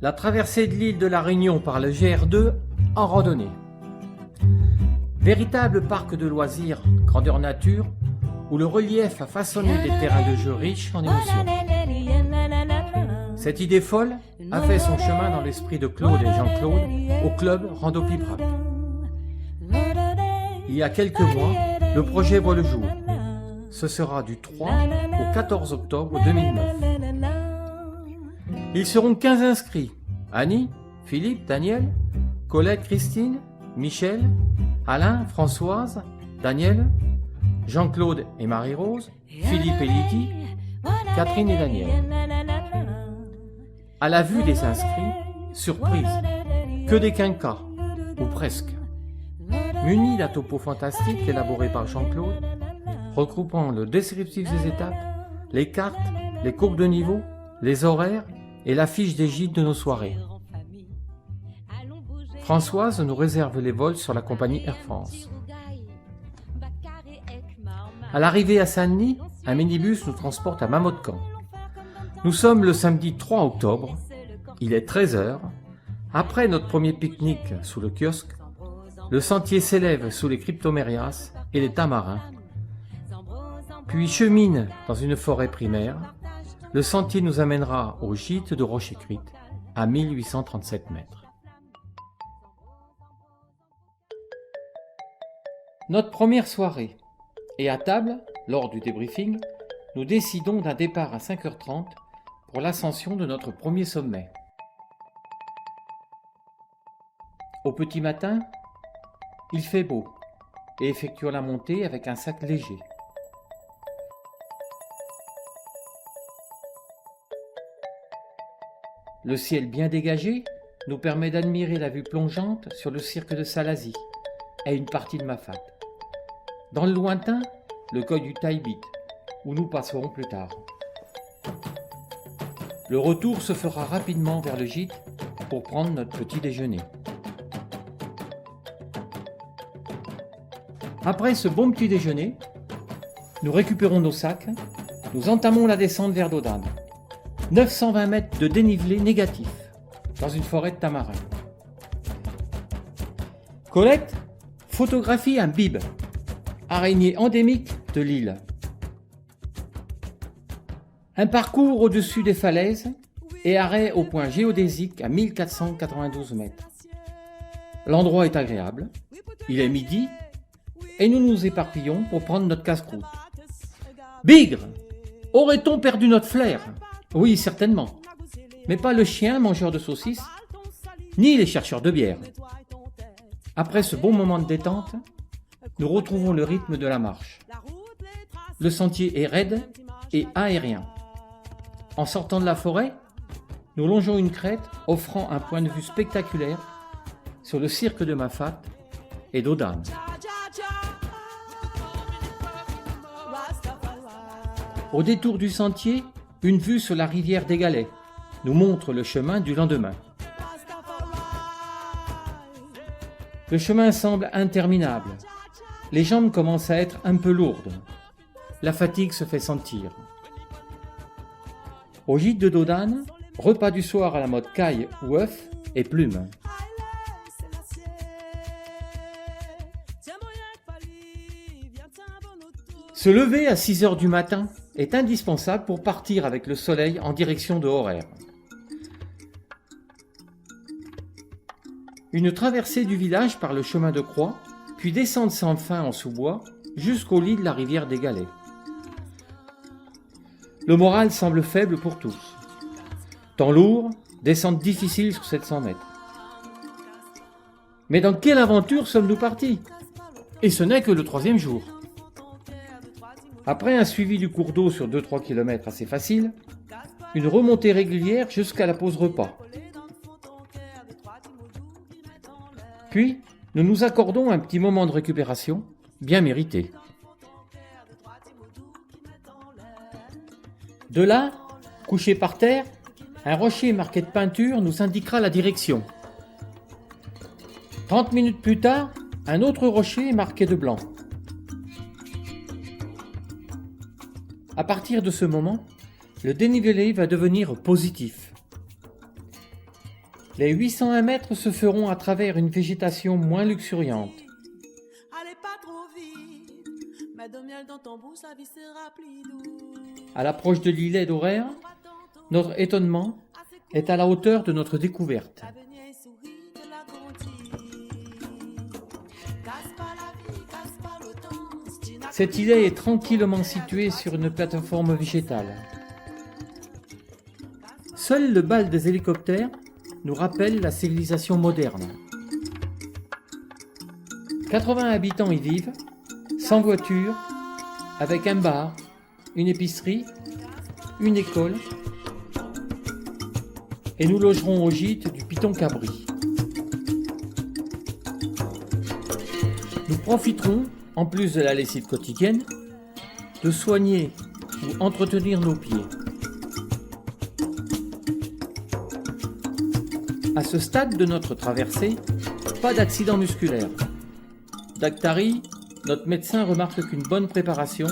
La traversée de l'île de la Réunion par le GR2 en randonnée. Véritable parc de loisirs, grandeur nature, où le relief a façonné des terrains de jeu riches en émotions. Cette idée folle a fait son chemin dans l'esprit de Claude et Jean-Claude au club Rando Pibrac. Il y a quelques mois, le projet voit le jour. Ce sera du 3 au 14 octobre 2009. Ils seront 15 inscrits. Annie, Philippe, Daniel, Colette, Christine, Michel, Alain, Françoise, Daniel, Jean-Claude et Marie-Rose, Philippe et Lydie, Catherine et Daniel. À la vue des inscrits, surprise, que des quinquas, ou presque. Munis d'un topo fantastique élaboré par Jean-Claude, regroupant le descriptif des étapes, les cartes, les courbes de niveau, les horaires et la fiche des gîtes de nos soirées. Françoise nous réserve les vols sur la compagnie Air France. À l'arrivée à Saint-Denis, un minibus nous transporte à Mamotcan. Nous sommes le samedi 3 octobre, il est 13h. Après notre premier pique-nique sous le kiosque, le sentier s'élève sous les cryptomérias et les tamarins, puis chemine dans une forêt primaire. Le sentier nous amènera au gîte de Rocher-Cuite, à 1837 mètres. Notre première soirée. Et à table, lors du débriefing, nous décidons d'un départ à 5h30 pour l'ascension de notre premier sommet. Au petit matin, il fait beau et effectuons la montée avec un sac léger. Le ciel bien dégagé nous permet d'admirer la vue plongeante sur le cirque de Salazie et une partie de Mafate. Dans le lointain, le col du Tailbit, où nous passerons plus tard. Le retour se fera rapidement vers le gîte pour prendre notre petit déjeuner. Après ce bon petit déjeuner, nous récupérons nos sacs, nous entamons la descente vers Dodane. 920 mètres de dénivelé négatif, dans une forêt de tamarins. Colette photographie un bibe, araignée endémique de l'île. Un parcours au-dessus des falaises et arrêt au point géodésique à 1492 mètres. L'endroit est agréable, il est midi et nous nous éparpillons pour prendre notre casse-croûte. Bigre! Aurait-on perdu notre flair? Oui, certainement. Mais pas le chien mangeur de saucisses, ni les chercheurs de bière. Après ce bon moment de détente, nous retrouvons le rythme de la marche. Le sentier est raide et aérien. En sortant de la forêt, nous longeons une crête offrant un point de vue spectaculaire sur le cirque de Mafate et d'Odane. Au détour du sentier, une vue sur la rivière des Galets nous montre le chemin du lendemain. Le chemin semble interminable. Les jambes commencent à être un peu lourdes. La fatigue se fait sentir. Au gîte de Dodane, repas du soir à la mode caille ou œuf et plumes. Se lever à 6h du matin est indispensable pour partir avec le soleil en direction de Horaire. Une traversée du village par le chemin de croix, puis descendre sans fin en sous-bois jusqu'au lit de la rivière des Galets. Le moral semble faible pour tous. Temps lourd, descente difficile sur 700 mètres. Mais dans quelle aventure sommes-nous partis? Et ce n'est que le 3e jour. Après un suivi du cours d'eau sur 2-3 km assez facile, une remontée régulière jusqu'à la pause repas. Puis, nous nous accordons un petit moment de récupération, bien mérité. De là, couché par terre, un rocher marqué de peinture nous indiquera la direction. 30 minutes plus tard, un autre rocher marqué de blanc. À partir de ce moment, le dénivelé va devenir positif. Les 801 mètres se feront à travers une végétation moins luxuriante. À l'approche de l'îlet d'Auraire, notre étonnement est à la hauteur de notre découverte. Cet îlet est tranquillement situé sur une plateforme végétale. Seul le bal des hélicoptères nous rappelle la civilisation moderne. 80 habitants y vivent, sans voiture, avec un bar, une épicerie, une école, et nous logerons au gîte du Piton Cabri. Nous profiterons, en plus de la lessive quotidienne, de soigner ou entretenir nos pieds. À ce stade de notre traversée, pas d'accident musculaire. Daktari, notre médecin, remarque qu'une bonne préparation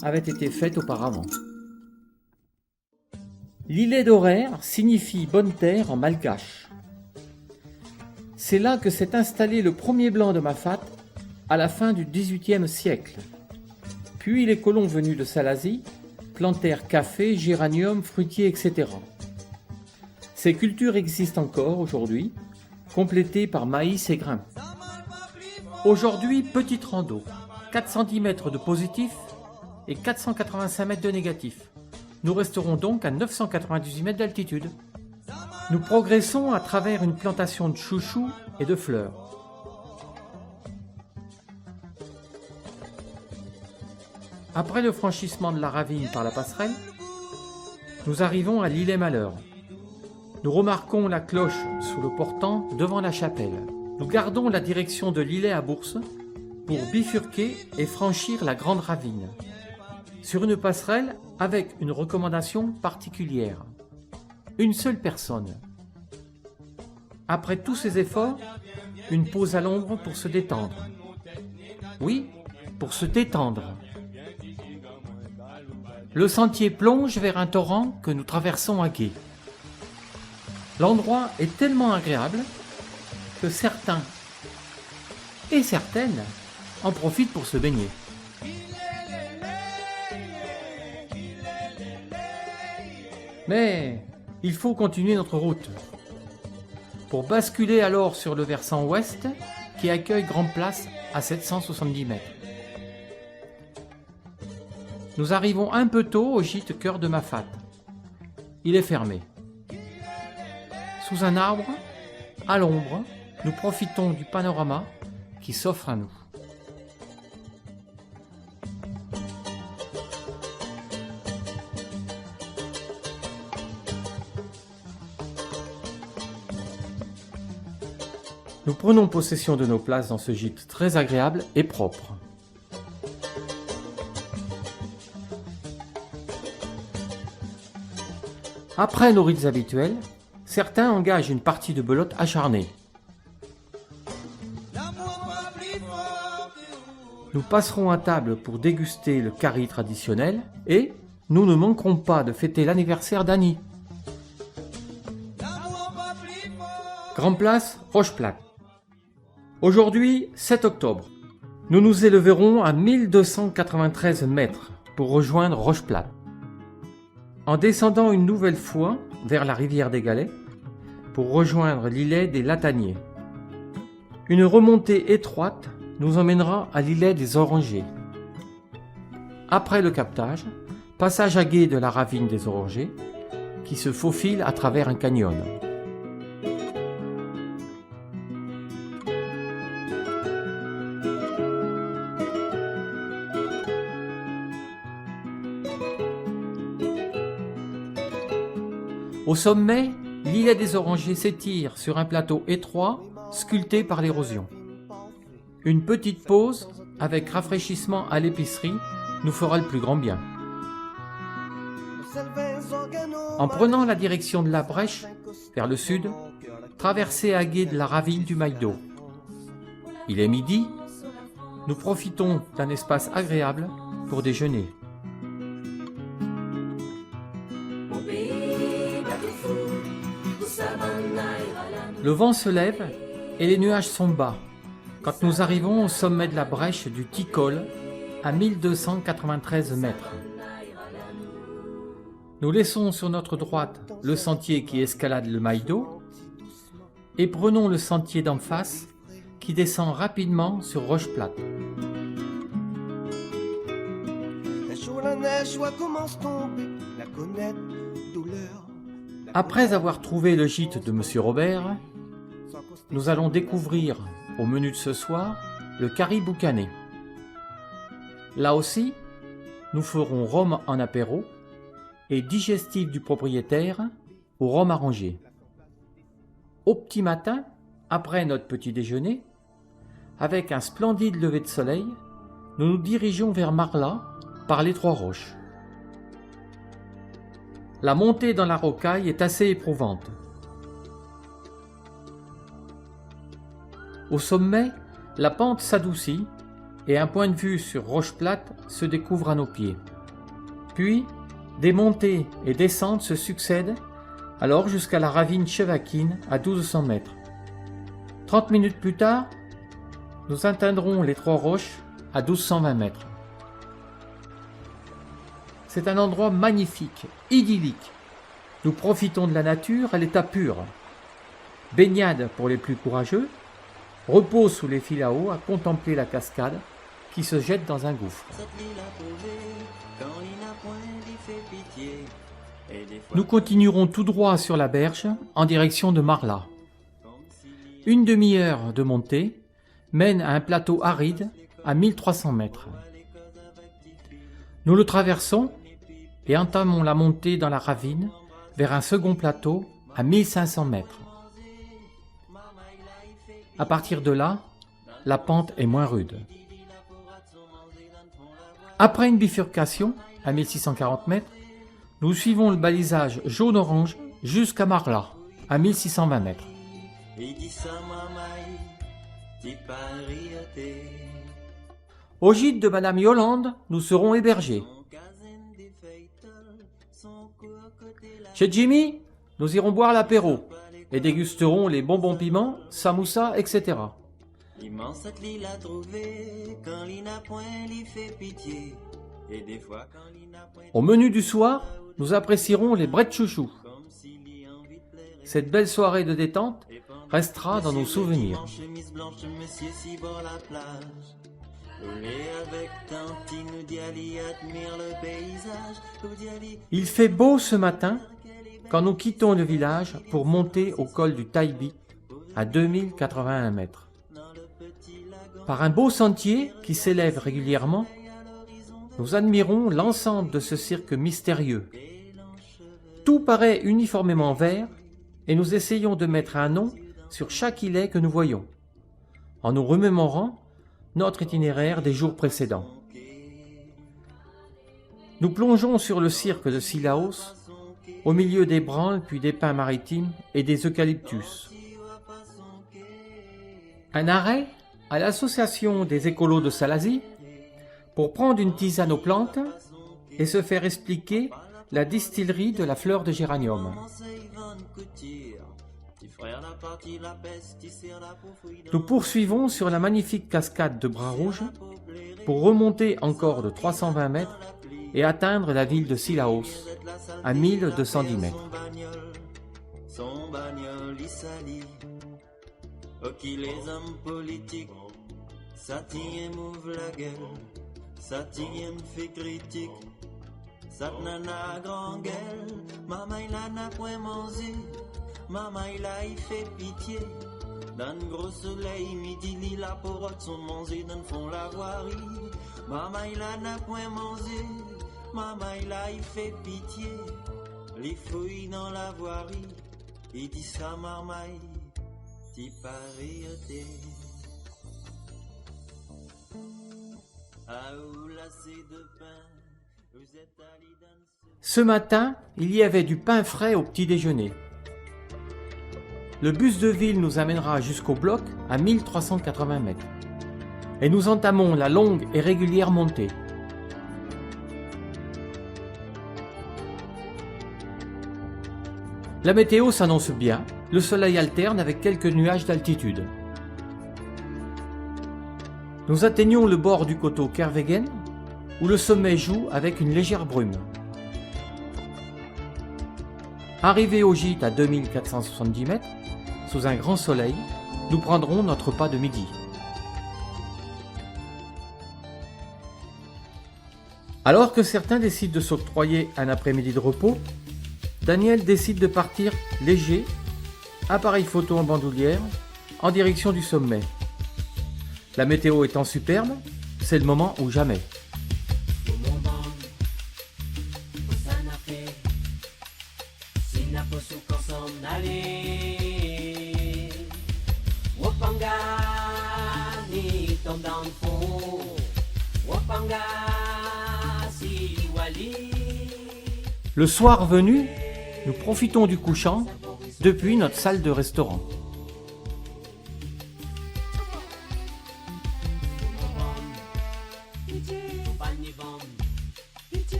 avait été faite auparavant. L'îlet d'Auraire signifie bonne terre en malgache. C'est là que s'est installé le premier blanc de Mafat à la fin du XVIIIe siècle. Puis les colons venus de Salazie plantèrent café, géranium, fruitiers, etc. Ces cultures existent encore aujourd'hui, complétées par maïs et grains. Aujourd'hui, petite rando, 4 cm de positif et 485 mètres de négatif. Nous resterons donc à 998 mètres d'altitude. Nous progressons à travers une plantation de chouchous et de fleurs. Après le franchissement de la ravine par la passerelle, nous arrivons à l'îlet Malheur. Nous remarquons la cloche sous le portant devant la chapelle. Nous gardons la direction de l'îlet à Bourse pour bifurquer et franchir la grande ravine, sur une passerelle avec une recommandation particulière. Une seule personne. Après tous ces efforts, une pause à l'ombre pour se détendre. Oui, pour se détendre. Le sentier plonge vers un torrent que nous traversons à gué. L'endroit est tellement agréable que certains et certaines en profitent pour se baigner. Mais il faut continuer notre route pour basculer alors sur le versant ouest qui accueille Grande Place à 770 mètres. Nous arrivons un peu tôt au gîte Cœur de Mafat. Il est fermé. Sous un arbre, à l'ombre, nous profitons du panorama qui s'offre à nous. Nous prenons possession de nos places dans ce gîte très agréable et propre. Après nos rites habituels, certains engagent une partie de belote acharnée. Nous passerons à table pour déguster le curry traditionnel et nous ne manquerons pas de fêter l'anniversaire d'Annie. Grande Place, Rocheplate. Aujourd'hui, 7 octobre, nous nous élèverons à 1293 mètres pour rejoindre Rocheplate. En descendant une nouvelle fois vers la rivière des Galets pour rejoindre l'îlet des Lataniers. Une remontée étroite nous emmènera à l'îlet des Orangers. Après le captage, passage à gué de la ravine des Orangers qui se faufile à travers un canyon. Au sommet, l'îlet des Orangers s'étire sur un plateau étroit, sculpté par l'érosion. Une petite pause, avec rafraîchissement à l'épicerie, nous fera le plus grand bien. En prenant la direction de la Brèche, vers le sud, traversez à gué de la ravine du Maillet. Il est midi, nous profitons d'un espace agréable pour déjeuner. Sabah Le vent se lève et les nuages sont bas quand nous arrivons au sommet de la brèche du Ticol à 1293 mètres. Nous laissons sur notre droite le sentier qui escalade le Maïdo et prenons le sentier d'en face qui descend rapidement sur Roche Plate. Après avoir trouvé le gîte de Monsieur Robert, nous allons découvrir au menu de ce soir le Caribou Canet. Là aussi, nous ferons rhum en apéro et digestif du propriétaire au rhum arrangé. Au petit matin, après notre petit déjeuner, avec un splendide lever de soleil, nous nous dirigeons vers Marla par les Trois Roches. La montée dans la rocaille est assez éprouvante. Au sommet, la pente s'adoucit et un point de vue sur Roche Plate se découvre à nos pieds. Puis, des montées et descentes se succèdent, alors jusqu'à la ravine Chevaquine à 1200 mètres. 30 minutes plus tard, nous atteindrons les Trois Roches à 1220 mètres. C'est un endroit magnifique, idyllique. Nous profitons de la nature à l'état pur. Baignade pour les plus courageux, repos sous les fils à eau à contempler la cascade qui se jette dans un gouffre. Nous continuerons tout droit sur la berge en direction de Marla. Une demi-heure de montée mène à un plateau aride à 1300 mètres. Nous le traversons et entamons la montée dans la ravine vers un second plateau à 1500 mètres. À partir de là, la pente est moins rude. Après une bifurcation à 1640 mètres, nous suivons le balisage jaune-orange jusqu'à Marla à 1620 mètres. Au gîte de Madame Yolande, nous serons hébergés. Chez Jimmy, nous irons boire l'apéro et dégusterons les bonbons piments, samoussa, etc. Au menu du soir, nous apprécierons les braies de chouchou. Cette belle soirée de détente restera dans nos souvenirs. Il fait beau ce matin quand nous quittons le village pour monter au col du Taïbi à 2081 mètres. Par un beau sentier qui s'élève régulièrement, nous admirons l'ensemble de ce cirque mystérieux. Tout paraît uniformément vert et nous essayons de mettre un nom sur chaque îlet que nous voyons, en nous remémorant notre itinéraire des jours précédents. Nous plongeons sur le cirque de Sillaos, au milieu des branles puis des pins maritimes et des eucalyptus. Un arrêt à l'association des écolos de Salazie pour prendre une tisane aux plantes et se faire expliquer la distillerie de la fleur de géranium. Nous poursuivons sur la magnifique cascade de Bras Rouge pour remonter encore de 320 mètres et atteindre la ville de Sillaos à 1210 mètres. Maman il a il fait pitié. Dans le gros soleil, midi li la porotte sont mangées dans le fond la voirie. Maman il a n'a point mangé. Maman il a il fait pitié. Les fouilles dans la voirie. Il dit ça marmaille. T'y parioté. Ah ou lassé de pain. Vous êtes allé dans Ce matin, il y avait du pain frais au petit déjeuner. Le bus de ville nous amènera jusqu'au bloc à 1380 mètres. Et nous entamons la longue et régulière montée. La météo s'annonce bien, le soleil alterne avec quelques nuages d'altitude. Nous atteignons le bord du coteau Kervegen, où le sommet joue avec une légère brume. Arrivés au gîte à 2470 mètres, sous un grand soleil, nous prendrons notre pas de midi. Alors que certains décident de s'octroyer un après-midi de repos, Daniel décide de partir léger, appareil photo en bandoulière, en direction du sommet. La météo étant superbe, c'est le moment ou jamais. Le soir venu, nous profitons du couchant depuis notre salle de restaurant.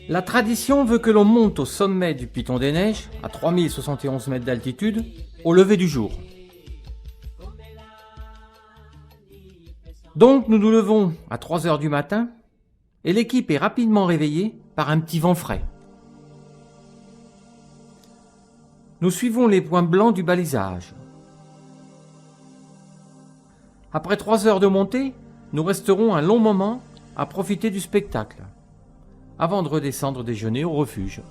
La tradition veut que l'on monte au sommet du Piton des Neiges, à 3071 mètres d'altitude, au lever du jour. Donc nous nous levons à 3 heures du matin et l'équipe est rapidement réveillée par un petit vent frais. Nous suivons les points blancs du balisage. Après 3 heures de montée, nous resterons un long moment à profiter du spectacle, avant de redescendre déjeuner au refuge.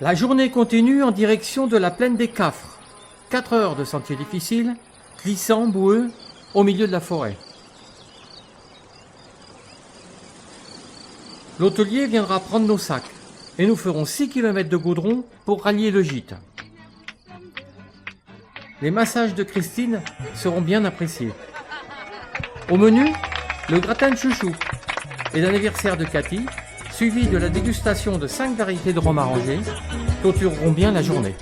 La journée continue en direction de la plaine des Cafres. 4 heures de sentier difficile, glissant, boueux, au milieu de la forêt. L'hôtelier viendra prendre nos sacs et nous ferons 6 km de goudron pour rallier le gîte. Les massages de Christine seront bien appréciés. Au menu, le gratin de chouchou et l'anniversaire de Cathy, suivi de la dégustation de 5 variétés de rhum arrangé, clôtureront bien la journée.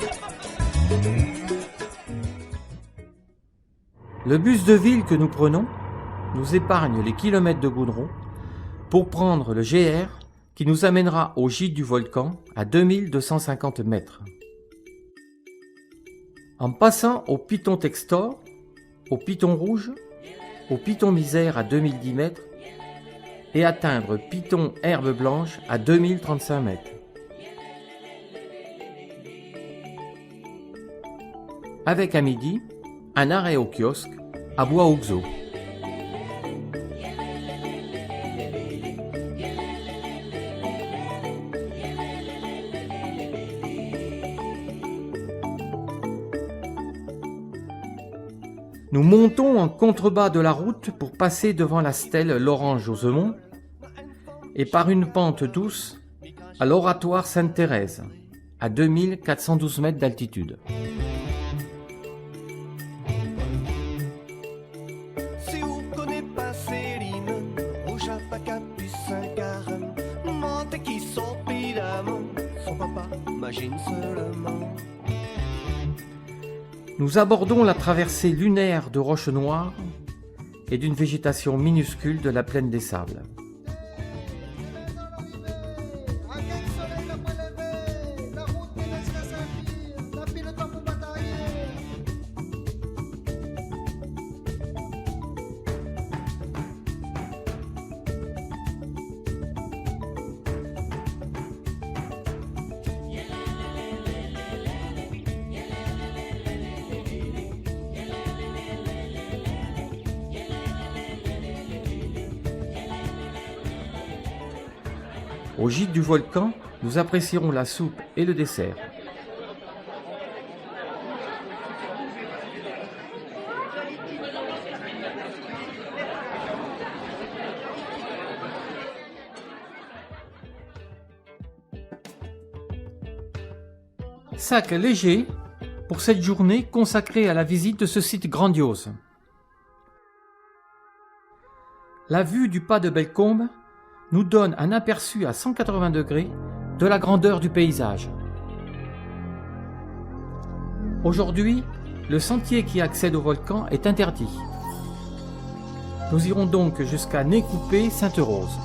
Le bus de ville que nous prenons nous épargne les kilomètres de goudron pour prendre le GR qui nous amènera au gîte du volcan à 2250 mètres. En passant au Piton Textor, au Piton Rouge, au Piton Misère à 2010 mètres et atteindre Piton Herbe Blanche à 2035 mètres. Avec à midi, un arrêt au kiosque à Bois-Auxeau. Nous montons en contrebas de la route pour passer devant la stèle Lorange-Josemont et par une pente douce à l'oratoire Sainte-Thérèse, à 2412 mètres d'altitude. Si vous connaissez pas Céline, rouge à pas capucin carême, monte qui sort évidemment, son papa imagine seulement. Nous abordons la traversée lunaire de roches noires et d'une végétation minuscule de la plaine des Sables. Au gîte du volcan, nous apprécierons la soupe et le dessert. Sac léger pour cette journée consacrée à la visite de ce site grandiose. La vue du pas de Bellecombe nous donne un aperçu à 180 degrés de la grandeur du paysage. Aujourd'hui, le sentier qui accède au volcan est interdit. Nous irons donc jusqu'à Nez-Coupé, Sainte-Rose.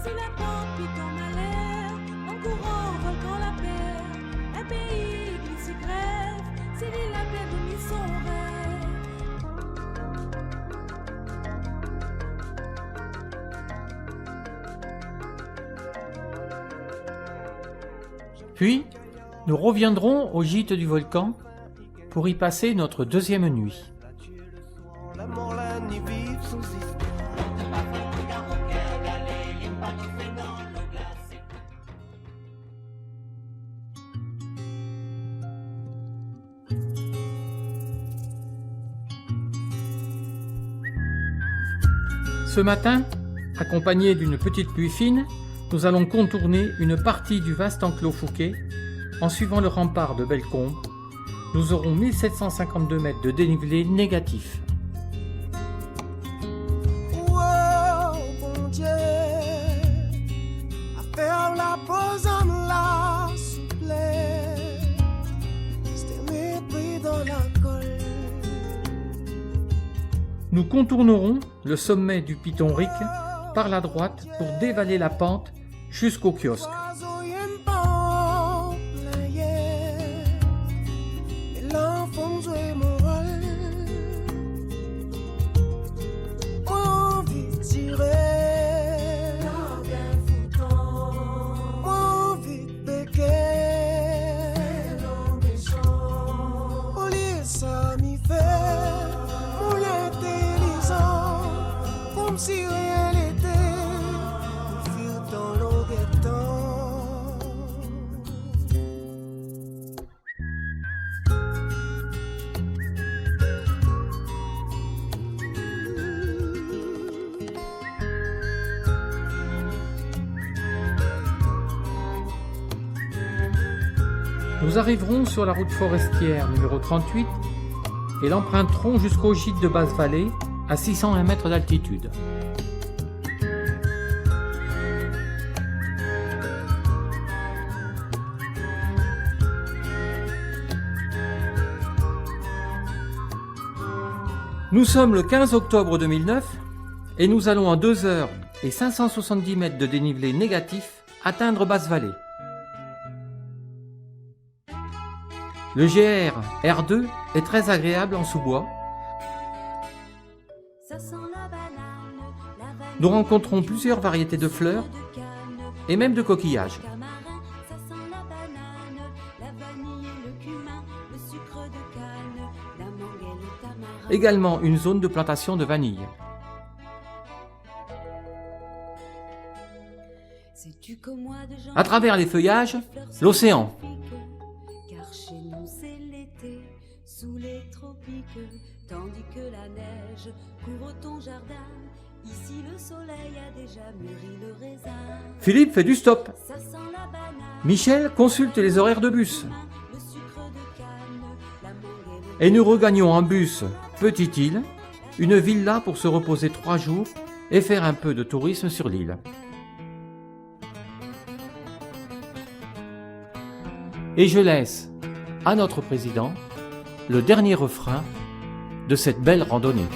C'est la pente qui tombe à l'air, en courant au volcan la paix. Un pays qui se grève, c'est l'île à pleine de son rêve. Puis, nous reviendrons au gîte du volcan pour y passer notre deuxième nuit. La mort, la nuit vive sous histoire. Ce matin, accompagné d'une petite pluie fine, nous allons contourner une partie du vaste enclos Fouquet en suivant le rempart de Bellecombe. Nous aurons 1752 mètres de dénivelé négatif. Oh, bon Dieu, à faire la pause en la souplesse, c'était mépris dans la colle. Nous contournerons le sommet du Piton Ric par la droite pour dévaler la pente jusqu'au kiosque. Oiseau y'aime pas plein hier, et l'enfant jouait mon rôle. Envie de tirer, envie de béquer, au lieu ça m'y fait, mon intelligent, comme si rien n'était. Dans l'eau des temps. Nous arriverons sur la route forestière numéro 38 et l'emprunterons jusqu'au gîte de Basse-Vallée à 601 mètres d'altitude. Nous sommes le 15 octobre 2009 et nous allons en 2 heures et 570 mètres de dénivelé négatif atteindre Basse-Vallée. Le GR R2 est très agréable en sous-bois. Nous rencontrons plusieurs variétés de fleurs et même de coquillages. Également une zone de plantation de vanille. À travers les feuillages, l'océan. Car chez nous c'est l'été, sous les tropiques, tandis que la neige couvre ton jardin. Ici le soleil a déjà mûri le raisin. Philippe fait du stop. Ça sent la banane. Michel consulte les horaires de bus. Le sucre de canne, la mangue et le Et nous regagnons en bus Petite Île, une villa pour se reposer 3 jours et faire un peu de tourisme sur l'île. Et je laisse à notre président le dernier refrain de cette belle randonnée.